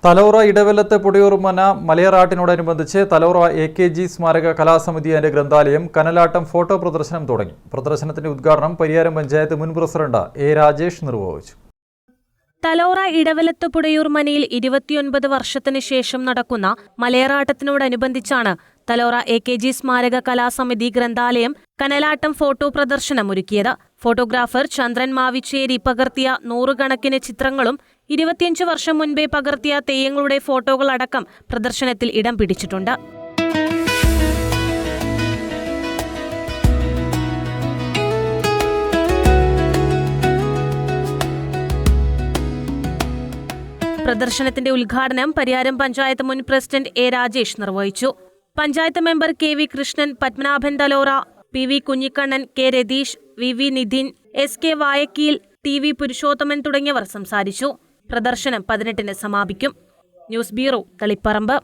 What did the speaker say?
തലോറ ഇടവലത്തെ പുടിയൂർ മന മലയറാട്ടിനോടനുബന്ധിച്ച് തലോറ AKG സ്മാരക കലാസമിതി and ഗ്രന്ഥാലയം Kanalattam photo പ്രദർശനം തുടങ്ങി. പ്രദർശനത്തിന്റെ ഉദ്ഘാടനം പരിയാരം പഞ്ചായത്ത് മുൻ പ്രസിഡന്റ് A. രാജേഷ് നിർവഹിച്ചു. തലോറ ഇടവലത്ത് പുടയൂർ മനയിൽ 29 വർഷത്തിന് ശേഷം നടക്കുന്ന മലയറാട്ടത്തിനോടനുബന്ധിച്ചാണ് തലോറ AKG സ്മാരക കലാസമിതി ഗ്രന്ഥാലയം കനലാട്ടം ഫോട്ടോ പ്രദർശനം ഒരുക്കിയത്. ഫോട്ടോഗ്രാഫർ ചന്ദ്രൻ മാവിച്ചേരി പകർത്തിയ 100 കണക്കിന് ചിത്രങ്ങളും 25 വർഷം മുൻപേ പകർത്തിയ തെയ്യങ്ങളുടെ ഫോട്ടോകളടക്കം പ്രദർശനത്തിൽ ഇടം പിടിച്ചിട്ടുണ്ട്. പ്രദർശനത്തിന്റെ ഉദ്ഘാടനം പരിയാരം പഞ്ചായത്ത് മുൻ പ്രസിഡന്റ് A. രാജേഷ് നിർവഹിച്ചു. Panchayat member KV Krishnan, Padmanabhan Talora, PV Kunhikannan, K. Ratheesh, VV Nidhin, SK Vayakkeel, TV Purushothaman തുടങ്ങിയവർ സംസാരിച്ചു. പ്രദർശനം 18-ന് സമാപിക്കും. News bureau, Taliparamba.